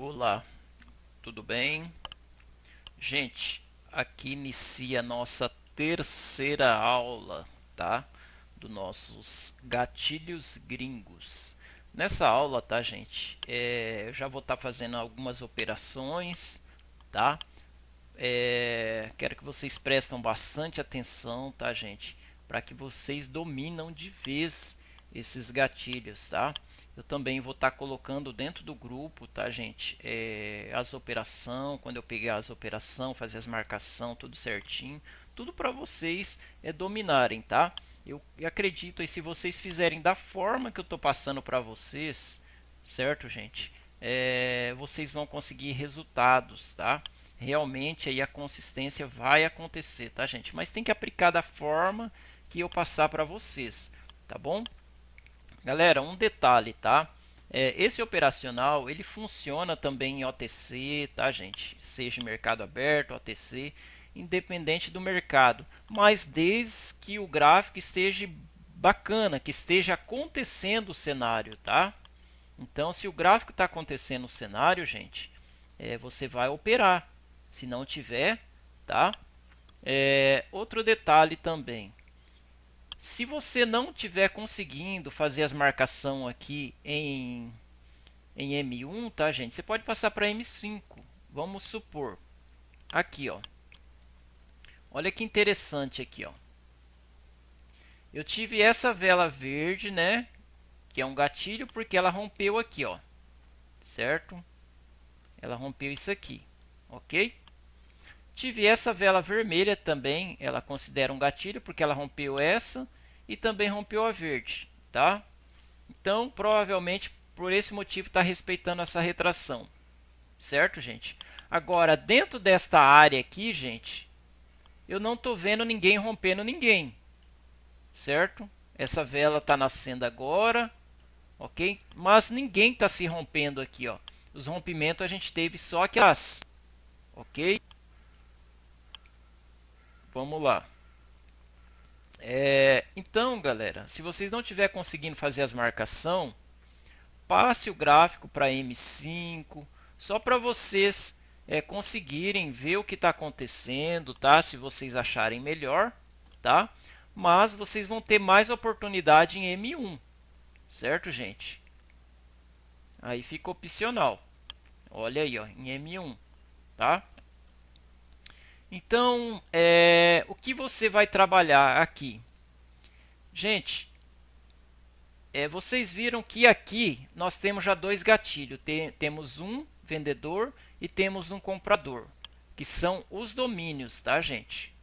Olá, tudo bem? Gente, aqui inicia a nossa terceira aula, tá? Dos nossos gatilhos gringos. Nessa aula, tá, gente? Eu já vou estar fazendo algumas operações, tá? Quero que vocês prestem bastante atenção, tá, gente? Para que vocês dominam de vez esses gatilhos, tá? Eu também vou estar colocando dentro do grupo, tá, gente? As operações, quando eu pegar as operações, fazer as marcação, tudo certinho, tudo para vocês dominarem, tá? Eu acredito, e se vocês fizerem da forma que eu estou passando para vocês, certo, gente? Vocês vão conseguir resultados, tá? Realmente aí a consistência vai acontecer, tá, gente? Mas tem que aplicar da forma que eu passar para vocês, tá bom? Galera, um detalhe, tá? Esse operacional ele funciona também em OTC, tá, gente? Seja mercado aberto, OTC, independente do mercado, mas desde que o gráfico esteja bacana, que esteja acontecendo o cenário, tá? Então, se o gráfico está acontecendo no cenário, gente, você vai operar. Se não tiver, tá? Outro detalhe também. Se você não tiver conseguindo fazer as marcação aqui em M1, tá, gente? Você pode passar para M5. Vamos supor. Aqui, ó. Olha que interessante aqui, ó. Eu tive essa vela verde, né? Que é um gatilho porque ela rompeu aqui, ó. Certo? Ela rompeu isso aqui, ok? Tive essa vela vermelha também, ela considera um gatilho porque ela rompeu essa e também rompeu a verde, tá? Então, provavelmente por esse motivo está respeitando essa retração, certo, gente? Agora, dentro desta área aqui, gente, eu não estou vendo ninguém rompendo ninguém, certo? Essa vela está nascendo agora, ok? Mas ninguém está se rompendo aqui, ó. Os rompimentos a gente teve só aquelas, ok? Vamos lá. Então, galera, se vocês não estiver conseguindo fazer as marcação, passe o gráfico para M5, só para vocês conseguirem ver o que está acontecendo, tá? Se vocês acharem melhor, tá? Mas vocês vão ter mais oportunidade em M1, certo, gente? Aí fica opcional. Olha aí, ó, em M1, tá? Então, o que você vai trabalhar aqui? Gente, vocês viram que aqui nós temos já dois gatilhos. Temos um vendedor e temos um comprador, que são os domínios, tá, gente?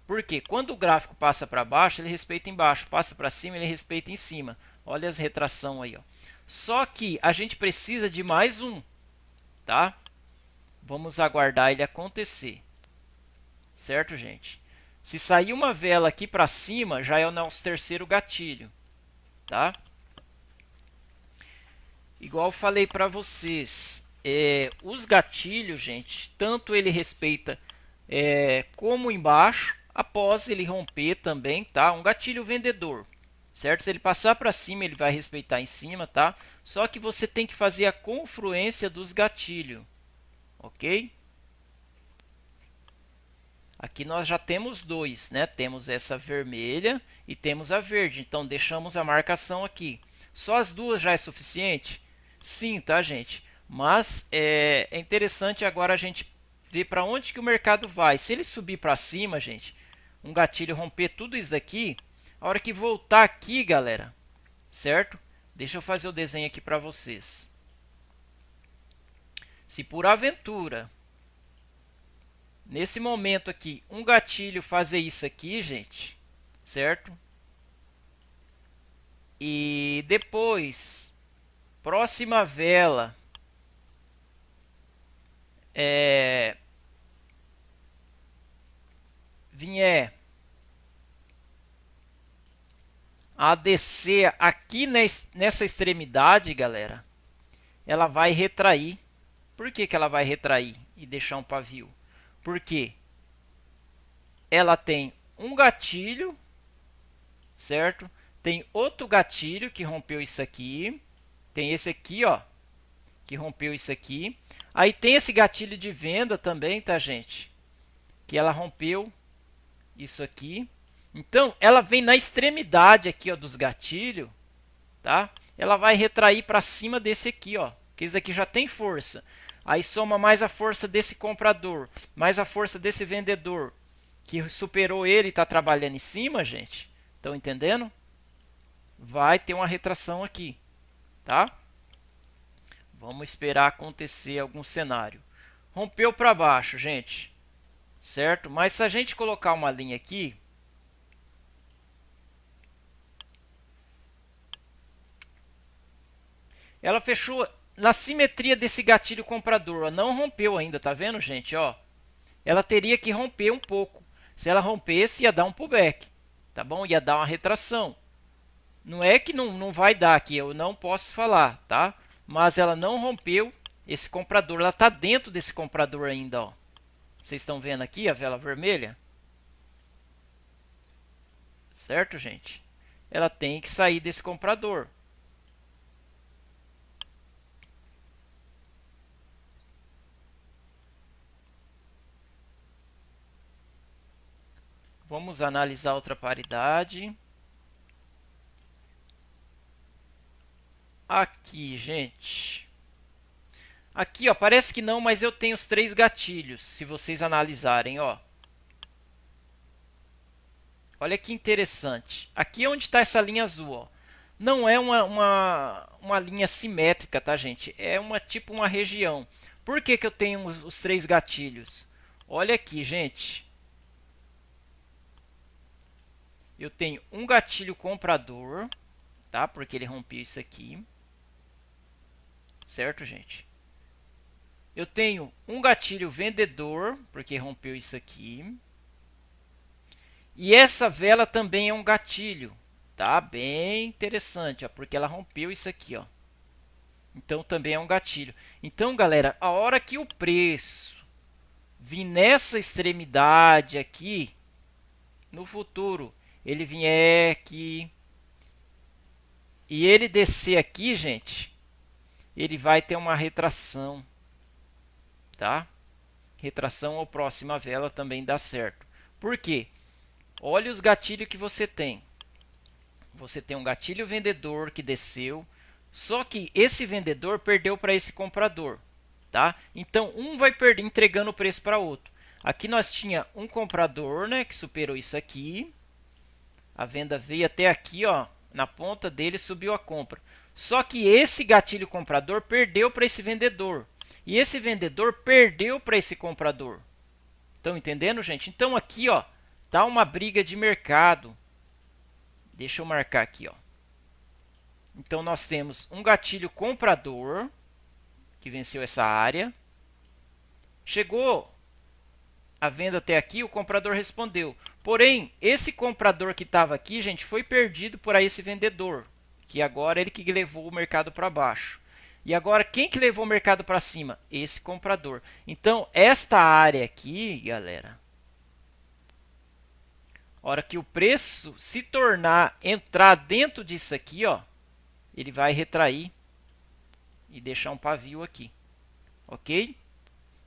Porque quando o gráfico passa para baixo, ele respeita embaixo, passa para cima, ele respeita em cima. Olha as retração aí, ó. Só que a gente precisa de mais um, tá? Vamos aguardar ele acontecer, certo, gente? Se sair uma vela aqui para cima, já é o nosso terceiro gatilho, tá? Igual eu falei para vocês, os gatilhos, gente, tanto ele respeita como embaixo, após ele romper também, tá? Um gatilho vendedor, certo? Se ele passar para cima, ele vai respeitar em cima, tá? Só que você tem que fazer a confluência dos gatilhos, ok? Aqui nós já temos dois, né? Temos essa vermelha e temos a verde. Então deixamos a marcação aqui. Só as duas já é suficiente? Sim, tá, gente? Mas é interessante agora a gente ver para onde que o mercado vai. Se ele subir para cima, gente, um gatilho romper tudo isso daqui, a hora que voltar aqui, galera, certo? Deixa eu fazer o desenho aqui para vocês. Se por aventura nesse momento aqui, um gatilho fazer isso aqui, gente, certo? E depois, próxima vela, vier a descer aqui nessa extremidade, galera, ela vai retrair. Por que ela vai retrair e deixar um pavio? Porque ela tem um gatilho, certo? Tem outro gatilho que rompeu isso aqui. Tem esse aqui, ó, que rompeu isso aqui. Aí tem esse gatilho de venda também, tá, gente? Que ela rompeu isso aqui. Então, ela vem na extremidade aqui, ó, dos gatilhos, tá? Ela vai retrair para cima desse aqui, ó, que esse aqui já tem força. Aí soma mais a força desse comprador, mais a força desse vendedor, que superou ele e está trabalhando em cima, gente. Estão entendendo? Vai ter uma retração aqui, tá? Vamos esperar acontecer algum cenário. Rompeu para baixo, gente, certo? Mas se a gente colocar uma linha aqui, ela fechou na simetria desse gatilho comprador, ó, não rompeu ainda, tá vendo, gente? Ó, ela teria que romper um pouco. Se ela rompesse, ia dar um pullback, tá bom? Ia dar uma retração. Não é que não vai dar aqui, eu não posso falar, tá? Mas ela não rompeu esse comprador, ela está dentro desse comprador ainda, ó. Vocês estão vendo aqui a vela vermelha? Certo, gente? Ela tem que sair desse comprador. Vamos analisar outra paridade. Aqui, gente. Aqui, ó, parece que não, mas eu tenho os 3 gatilhos, se vocês analisarem, ó. Olha que interessante. Aqui é onde está essa linha azul, ó. Não é uma linha simétrica, tá, gente? É tipo uma região. Por que eu tenho os 3 gatilhos? Olha aqui, gente. Eu tenho um gatilho comprador, tá? Porque ele rompeu isso aqui. Certo, gente? Eu tenho um gatilho vendedor, porque rompeu isso aqui. E essa vela também é um gatilho, tá? Bem interessante, ó, porque ela rompeu isso aqui, ó. Então também é um gatilho. Então, galera, a hora que o preço vir nessa extremidade aqui, no futuro, ele vier aqui e ele descer aqui, gente, ele vai ter uma retração, tá? Retração ou próxima vela também dá certo. Por quê? Olha os gatilhos que você tem. Você tem um gatilho vendedor que desceu, só que esse vendedor perdeu para esse comprador, tá? Então um vai perder entregando o preço para outro. Aqui nós tinha um comprador, né, que superou isso aqui. A venda veio até aqui, ó, na ponta dele subiu a compra. Só que esse gatilho comprador perdeu para esse vendedor. E esse vendedor perdeu para esse comprador. Estão entendendo, gente? Então aqui, ó, tá uma briga de mercado. Deixa eu marcar aqui, ó. Então nós temos um gatilho comprador que venceu essa área. Chegou a venda até aqui, o comprador respondeu. Porém, esse comprador que estava aqui, gente, foi perdido por esse vendedor, que agora é ele que levou o mercado para baixo. E agora, quem que levou o mercado para cima? Esse comprador. Então, esta área aqui, galera, a hora que o preço se entrar dentro disso aqui, ó, ele vai retrair e deixar um pavio aqui, ok?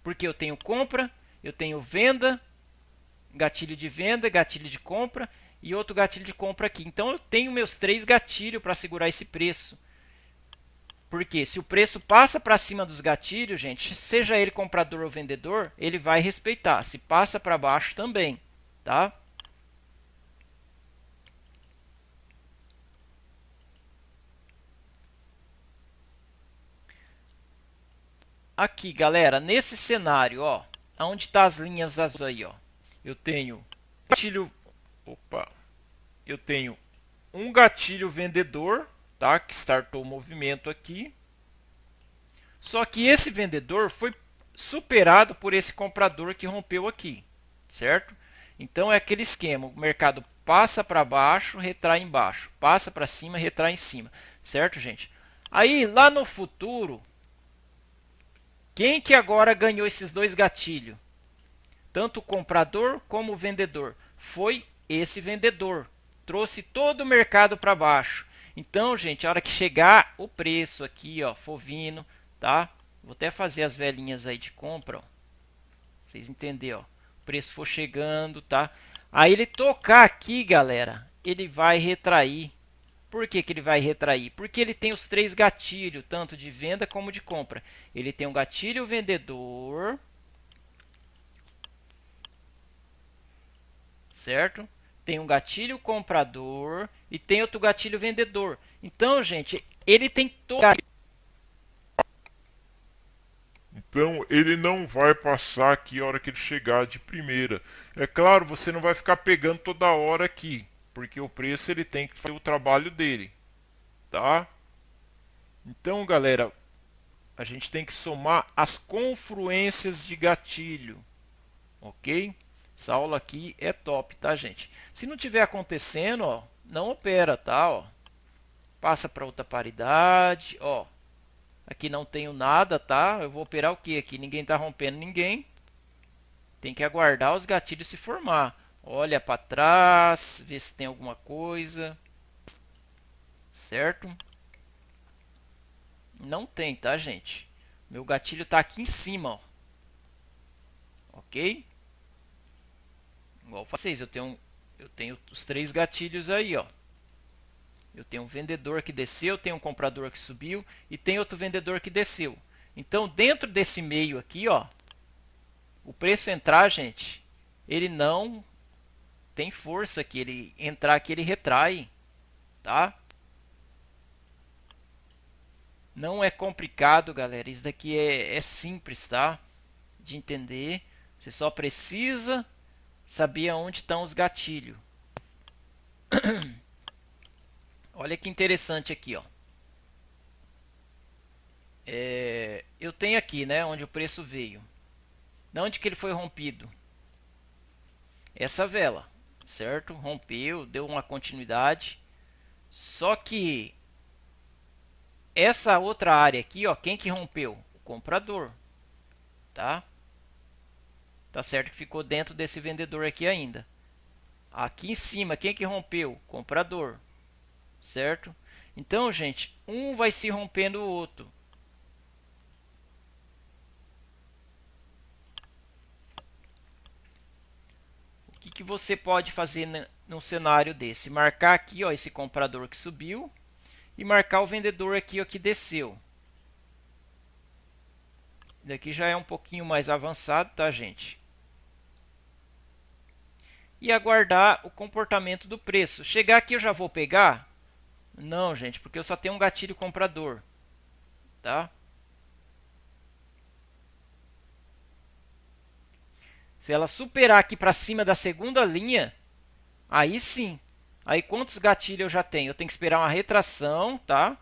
Porque eu tenho compra, eu tenho venda, gatilho de compra e outro gatilho de compra aqui. Então eu tenho meus 3 gatilhos para segurar esse preço. Porque se o preço passa para cima dos gatilhos, gente, seja ele comprador ou vendedor, ele vai respeitar. Se passa para baixo também, tá? Aqui, galera, nesse cenário, ó, onde tá as linhas azuis aí, ó, eu tenho gatilho, eu tenho um gatilho vendedor, tá, que startou o movimento aqui. Só que esse vendedor foi superado por esse comprador que rompeu aqui, certo? Então é aquele esquema, o mercado passa para baixo, retrai embaixo, passa para cima, retrai em cima, certo, gente? Aí lá no futuro, quem que agora ganhou esses 2 gatilhos? Tanto o comprador como o vendedor. Foi esse vendedor. Trouxe todo o mercado para baixo. Então, gente, a hora que chegar o preço aqui, ó, for vindo, tá? Vou até fazer as velhinhas aí de compra, ó. Vocês entenderam, ó. O preço for chegando, tá? Aí ele tocar aqui, galera, ele vai retrair. Por que que ele vai retrair? Porque ele tem os três gatilhos, tanto de venda como de compra. Ele tem um gatilho vendedor, certo? Tem um gatilho comprador e tem outro gatilho vendedor. Então, gente, ele tem todo. Então ele não vai passar aqui a hora que ele chegar de primeira. É claro, você não vai ficar pegando toda hora aqui, porque o preço ele tem que fazer o trabalho dele, tá? Então, galera, a gente tem que somar as confluências de gatilho, ok? Essa aula aqui é top, tá, gente? Se não tiver acontecendo, ó, não opera, tá? Ó, passa para outra paridade, ó. Aqui não tenho nada, tá? Eu vou operar o que aqui? Ninguém está rompendo ninguém. Tem que aguardar os gatilhos se formar. Olha para trás, vê se tem alguma coisa. Certo? Não tem, tá, gente? Meu gatilho está aqui em cima, ó. Ok? Igual vocês, eu tenho os três gatilhos aí, ó. Eu tenho um vendedor que desceu, tenho um comprador que subiu e tem outro vendedor que desceu. Então, dentro desse meio aqui, ó, o preço entrar, gente, ele não tem força que ele entrar aqui, ele retrai, tá? Não é complicado, galera. Isso daqui é simples, tá? De entender. Você só precisa saber onde estão os gatilhos. Olha que interessante aqui, ó. Eu tenho aqui, né, onde o preço veio. De onde que ele foi rompido? Essa vela, certo? Rompeu, deu uma continuidade. Só que essa outra área aqui, ó, quem que rompeu? O comprador, tá? Tá certo que ficou dentro desse vendedor aqui ainda. Aqui em cima, quem que rompeu? Comprador, certo? Então, gente, um vai se rompendo o outro. O que que você pode fazer num cenário desse? Marcar aqui, ó, esse comprador que subiu e marcar o vendedor aqui, ó, que desceu. Daqui já é um pouquinho mais avançado, tá, gente? E aguardar o comportamento do preço. Chegar aqui eu já vou pegar? Não, gente, porque eu só tenho um gatilho comprador, tá? Se ela superar aqui para cima da segunda linha, aí sim. Aí quantos gatilhos eu já tenho? Eu tenho que esperar uma retração, tá?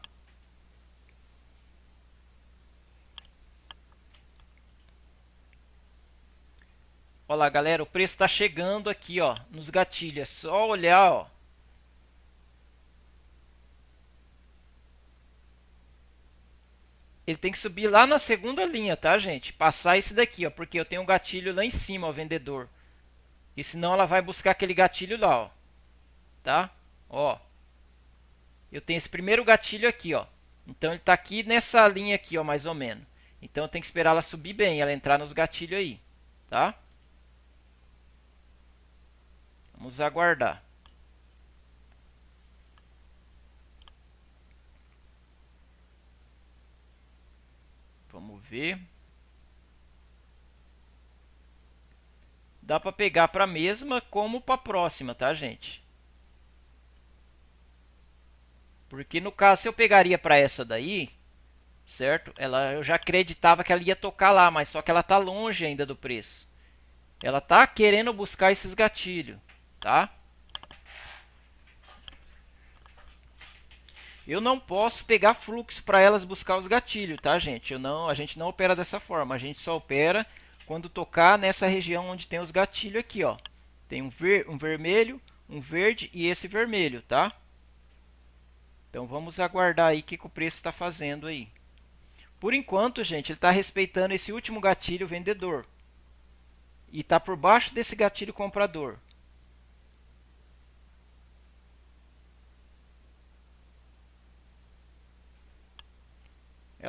Olha lá, galera, o preço está chegando aqui, ó, nos gatilhos. É só olhar, ó. Ele tem que subir lá na segunda linha, tá, gente? Passar esse daqui, ó, porque eu tenho um gatilho lá em cima, ó, vendedor. E senão ela vai buscar aquele gatilho lá, ó. Tá? Ó. Eu tenho esse primeiro gatilho aqui, ó. Então ele está aqui nessa linha aqui, ó, mais ou menos. Então eu tenho que esperar ela subir bem, ela entrar nos gatilhos aí, tá? Vamos aguardar. Vamos ver. Dá para pegar para a mesma como para a próxima, tá, gente? Porque no caso, se eu pegaria para essa daí, certo? Eu já acreditava que ela ia tocar lá, mas só que ela tá longe ainda do preço. Ela tá querendo buscar esses gatilhos, tá? Eu não posso pegar fluxo para elas buscar os gatilhos, tá, gente? A gente não opera dessa forma. A gente só opera quando tocar nessa região onde tem os gatilhos aqui, ó. Tem um vermelho, um verde e esse vermelho, tá? Então vamos aguardar aí o que o preço está fazendo aí. Por enquanto, gente, ele está respeitando esse último gatilho vendedor. E está por baixo desse gatilho comprador.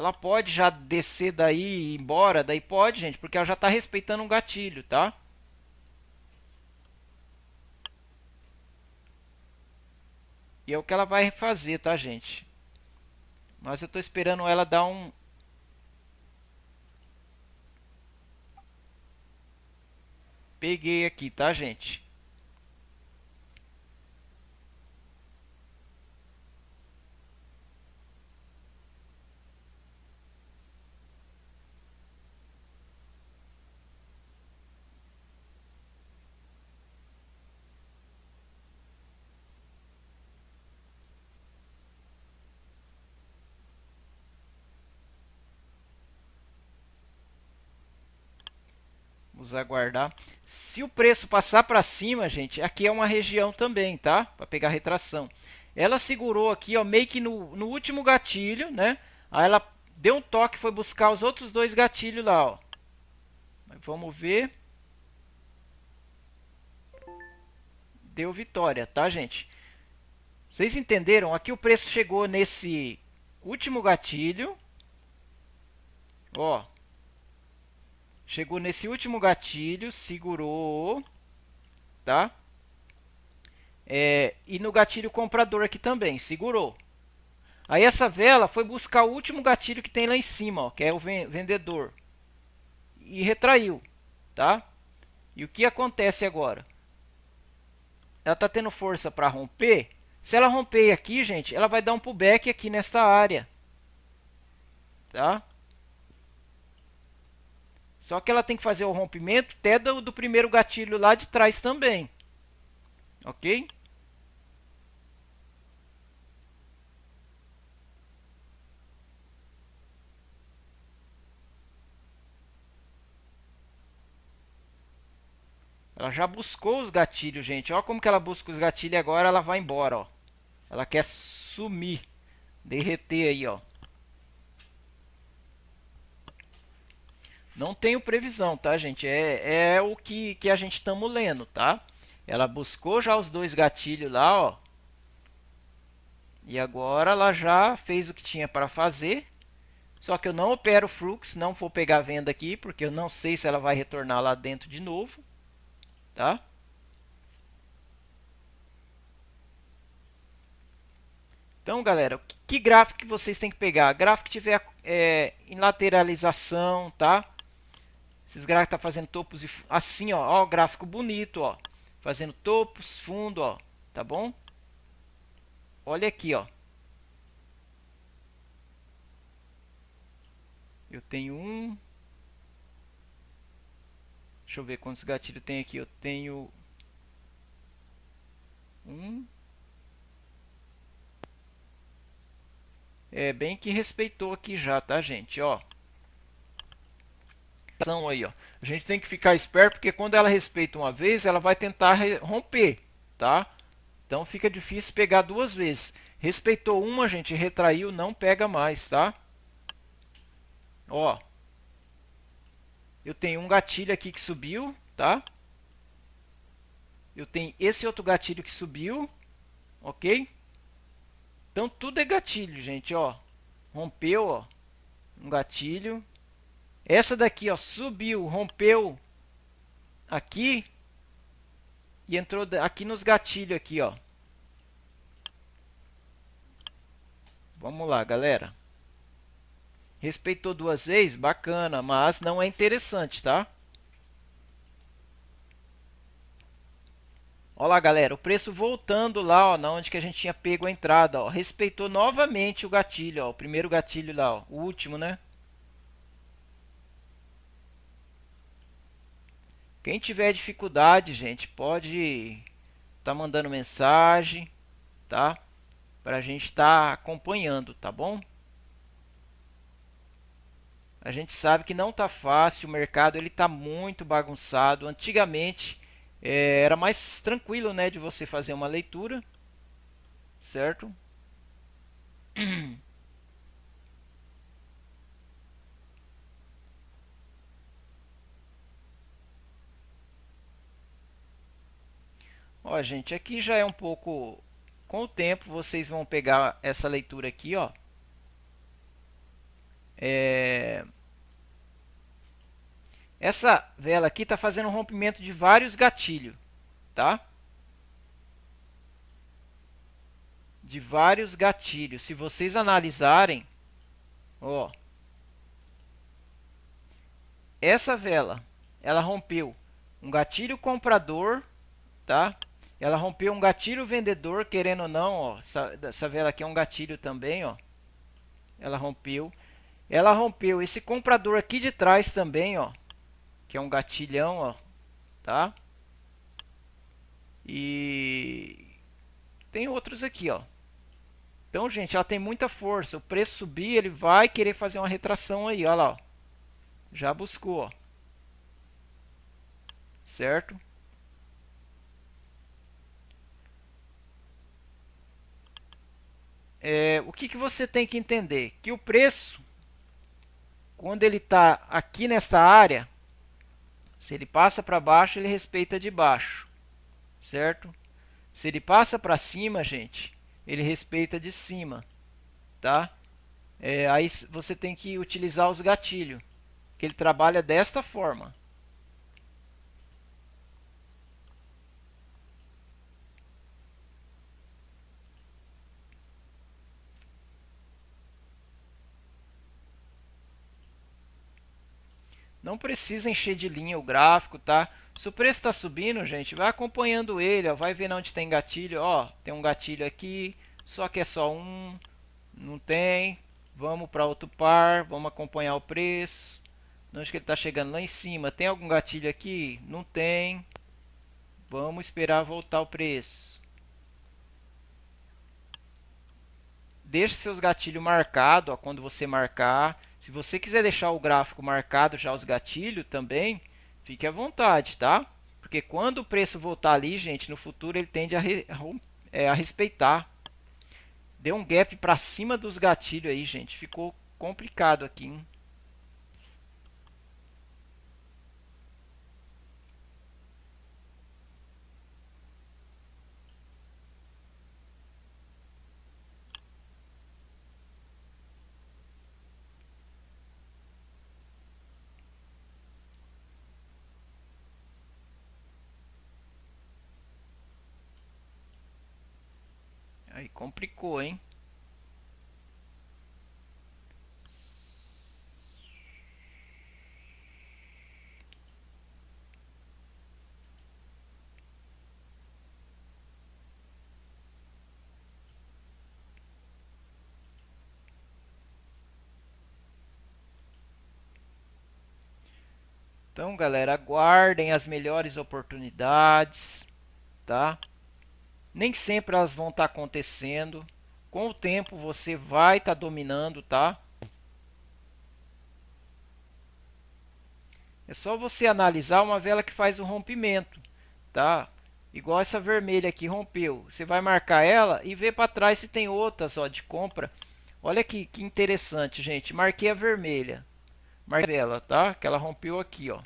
Ela pode já descer daí e ir embora, daí pode, gente, porque ela já está respeitando um gatilho, tá? E é o que ela vai fazer, tá, gente? Mas eu estou esperando ela dar um... Peguei aqui, tá, gente? Vamos aguardar. Se o preço passar para cima, gente, aqui é uma região também, tá? Para pegar retração. Ela segurou aqui, ó, meio que no último gatilho, né? Aí ela deu um toque, foi buscar os outros dois gatilhos lá, ó. Vamos ver. Deu vitória, tá, gente? Vocês entenderam? Aqui o preço chegou nesse último gatilho. Ó. Chegou nesse último gatilho, segurou, tá? E no gatilho comprador aqui também, segurou. Aí essa vela foi buscar o último gatilho que tem lá em cima, ó, que é o vendedor. E retraiu, tá? E o que acontece agora? Ela está tendo força para romper. Se ela romper aqui, gente, ela vai dar um pullback aqui nesta área, tá? Só que ela tem que fazer o rompimento até do primeiro gatilho lá de trás também, ok? Ela já buscou os gatilhos, gente. Olha como que ela busca os gatilhos e agora ela vai embora, ó. Ela quer sumir, derreter aí, ó. Não tenho previsão, tá, gente? É o que a gente estamos lendo, tá? Ela buscou já os dois gatilhos lá, ó. E agora ela já fez o que tinha para fazer. Só que eu não opero fluxo, não vou pegar a venda aqui, porque eu não sei se ela vai retornar lá dentro de novo, tá? Então, galera, que gráfico que vocês têm que pegar? Gráfico que tiver em lateralização, tá? Esses gráficos tá fazendo topos e assim, ó, ó, gráfico bonito, ó, fazendo topos, fundo, ó, tá bom? Olha aqui, ó. Eu tenho um. Deixa eu ver quantos gatilhos tem aqui. Eu tenho um. É bem que respeitou aqui já, tá, gente? Ó. Aí, ó. A gente tem que ficar esperto porque quando ela respeita uma vez, ela vai tentar romper, tá? Então fica difícil pegar duas vezes. Respeitou uma, gente, retraiu, não pega mais, tá? Ó. Eu tenho um gatilho aqui que subiu, tá? Eu tenho esse outro gatilho que subiu, ok? Então tudo é gatilho, gente, ó. Rompeu, ó, um gatilho. Essa daqui, ó, subiu, rompeu aqui e entrou aqui nos gatilhos aqui, ó. Vamos lá, galera. Respeitou duas vezes, bacana, mas não é interessante, tá? Olha lá, galera, o preço voltando lá, ó, na onde que a gente tinha pego a entrada, ó. Respeitou novamente o gatilho, ó, o primeiro gatilho lá, ó, o último, né? Quem tiver dificuldade, gente, pode tá mandando mensagem, tá? Pra gente estar acompanhando, tá bom? A gente sabe que não tá fácil, o mercado ele tá muito bagunçado. Antigamente era mais tranquilo, né, de você fazer uma leitura, certo? Ó, gente, aqui já é um pouco com o tempo vocês vão pegar essa leitura aqui, ó. Essa vela aqui está fazendo um rompimento de vários gatilhos, tá? De vários gatilhos. Se vocês analisarem, ó, essa vela, ela rompeu um gatilho comprador, tá? Ela rompeu um gatilho vendedor, querendo ou não, ó, essa vela aqui é um gatilho também, ó. Ela rompeu. Ela rompeu esse comprador aqui de trás também, ó, que é um gatilhão, ó, tá? E tem outros aqui, ó. Então, gente, ela tem muita força. O preço subir, ele vai querer fazer uma retração aí, ó lá, ó. Já buscou, ó. Certo? O que você tem que entender? Que o preço, quando ele está aqui nesta área, se ele passa para baixo, ele respeita de baixo, certo? Se ele passa para cima, gente, ele respeita de cima, tá? Aí você tem que utilizar os gatilhos, que ele trabalha desta forma. Não precisa encher de linha o gráfico, tá? Se o preço está subindo, gente, vai acompanhando ele, ó, vai vendo onde tem gatilho. Ó, tem um gatilho aqui, só que é só um, não tem. Vamos para outro par, vamos acompanhar o preço. Onde que ele está chegando? Lá em cima. Tem algum gatilho aqui? Não tem. Vamos esperar voltar o preço. Deixe seus gatilhos marcados, ó, quando você marcar. Se você quiser deixar o gráfico marcado já os gatilhos também, fique à vontade, tá? Porque quando o preço voltar ali, gente, no futuro ele tende a respeitar. Deu um gap para cima dos gatilhos aí, gente. Ficou complicado aqui, hein? Aí complicou, hein? Então, galera, aguardem as melhores oportunidades, tá? Nem sempre elas vão estar acontecendo. Com o tempo você vai estar dominando, tá? É só você analisar uma vela que faz o rompimento, tá? Igual essa vermelha aqui rompeu. Você vai marcar ela e ver para trás se tem outras, ó, de compra. Olha que interessante, gente. Marquei a vermelha. Marquei ela, tá? Que ela rompeu aqui, ó.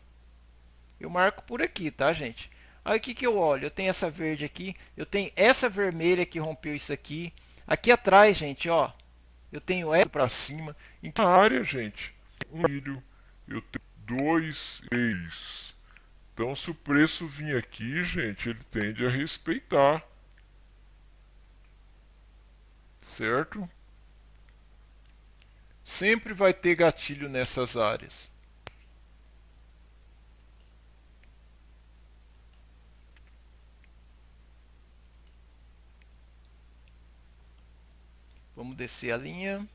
Eu marco por aqui, tá, gente? Aí o que que eu olho? Eu tenho essa verde aqui, eu tenho essa vermelha que rompeu isso aqui. Aqui atrás, gente, ó, eu tenho essa para cima. Então, na área, gente, um milho, eu tenho dois, três. Então, se o preço vir aqui, gente, ele tende a respeitar, certo? Sempre vai ter gatilho nessas áreas. Vamos descer a linha.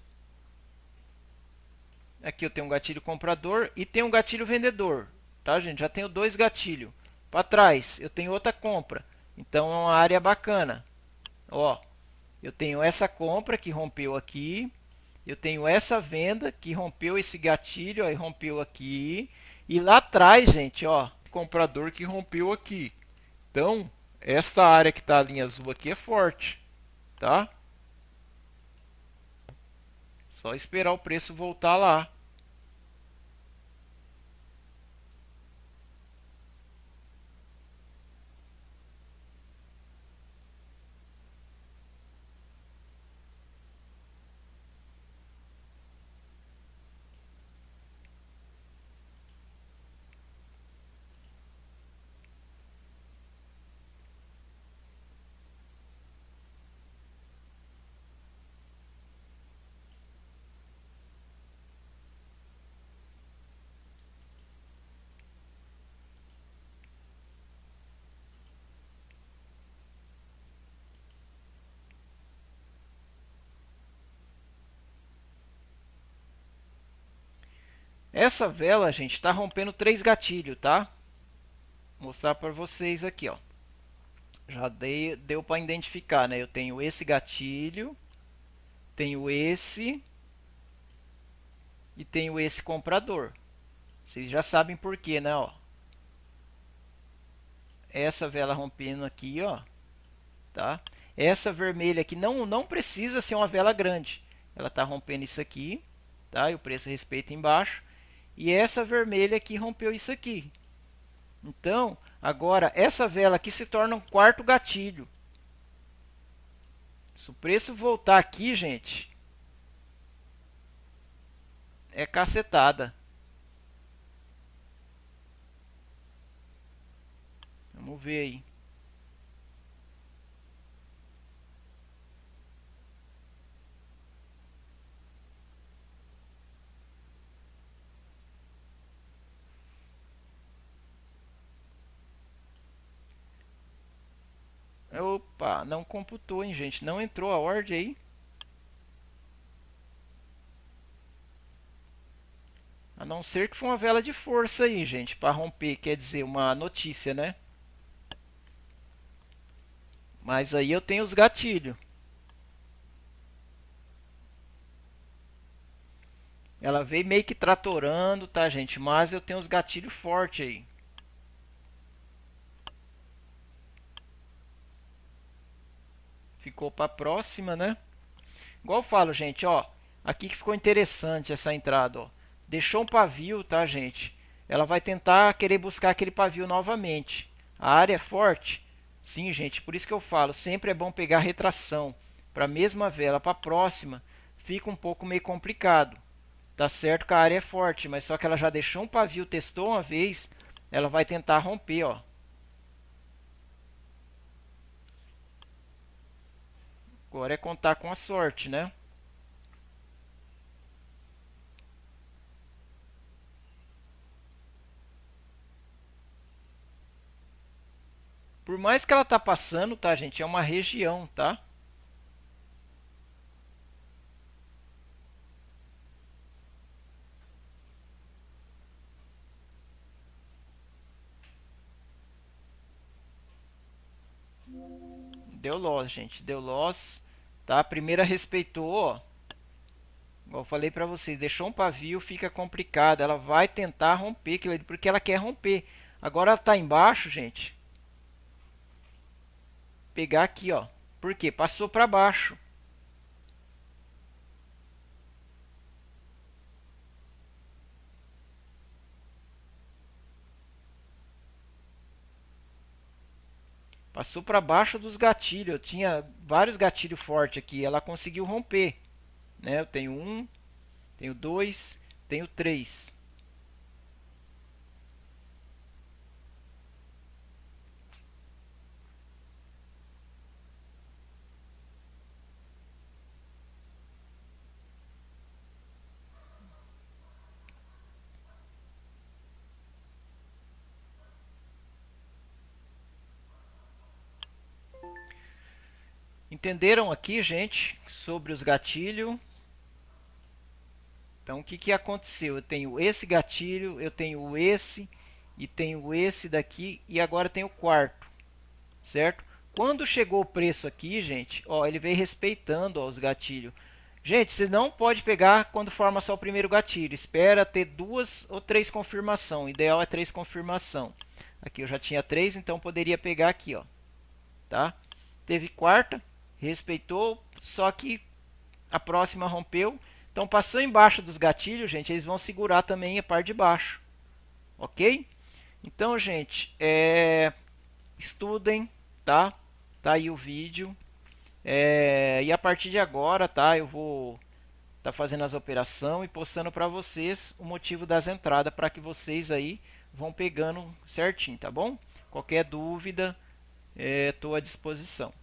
Aqui eu tenho um gatilho comprador e tenho um gatilho vendedor, tá, gente? Já tenho dois gatilhos. Para trás, eu tenho outra compra. Então é uma área bacana. Ó, eu tenho essa compra que rompeu aqui. Eu tenho essa venda que rompeu esse gatilho, aí rompeu aqui. E lá atrás, gente, ó, Comprador que rompeu aqui. Então, esta área que está a linha azul aqui é forte, tá? só esperar o preço voltar lá. Essa vela, gente, está rompendo 3 gatilhos, tá? Vou mostrar para vocês aqui, ó. Já deu para identificar, né? Eu tenho esse gatilho, tenho esse e tenho esse comprador. Vocês já sabem por quê, né? Ó, essa vela rompendo aqui, ó, tá? Essa vermelha aqui não precisa ser uma vela grande. Ela tá rompendo isso aqui, tá? E o preço respeita embaixo. E essa vermelha aqui rompeu isso aqui. Então, agora essa vela aqui se torna um quarto gatilho. Se o preço voltar aqui, gente, é cacetada. Vamos ver aí. Opa, não computou, hein, gente? Não entrou a ordem aí. A não ser que foi uma vela de força aí, gente, para romper, quer dizer, uma notícia, né? Mas aí eu tenho os gatilhos. Ela veio meio que tratorando, tá, gente? Mas eu tenho os gatilhos fortes aí. Ficou para próxima, né? Igual eu falo, gente, ó. Aqui que ficou interessante essa entrada, ó. Deixou um pavio, tá, gente? Ela vai tentar querer buscar aquele pavio novamente. A área é forte? Sim, gente, por isso que eu falo, sempre é bom pegar retração. Para a mesma vela, para a próxima, fica um pouco meio complicado. Tá certo que a área é forte, mas só que ela já deixou um pavio, testou uma vez, ela vai tentar romper, ó. Agora é contar com a sorte, né? Por mais que ela tá passando, tá, gente? É uma região, tá? Deu loss, gente. Deu loss, tá? A primeira respeitou, ó. Igual eu falei pra vocês, deixou um pavio, fica complicado. Ela vai tentar romper aquilo ali, porque ela quer romper. Agora ela tá embaixo, gente. Pegar aqui, ó. Por quê? Passou pra baixo. Passou para baixo dos gatilhos. Eu tinha vários gatilhos fortes aqui. Ela conseguiu romper, né? Eu tenho um, tenho dois, tenho três. Entenderam aqui, gente, sobre os gatilhos? Então, o que que aconteceu? Eu tenho esse gatilho, eu tenho esse e tenho esse daqui e agora tenho o quarto, certo? Quando chegou o preço aqui, gente, ó, ele veio respeitando, ó, os gatilhos. Gente, você não pode pegar quando forma só o primeiro gatilho. Espera ter duas ou três confirmação. O ideal é três confirmação. Aqui eu já tinha três, então poderia pegar aqui, ó, tá? Teve quarta, respeitou, só que a próxima rompeu. Então passou embaixo dos gatilhos, gente, eles vão segurar também a parte de baixo, ok? Então, gente, estudem, tá? Tá aí o vídeo. E a partir de agora, tá? Eu vou tá fazendo as operações e postando para vocês o motivo das entradas para que vocês aí vão pegando certinho, tá bom? Qualquer dúvida, estou à disposição.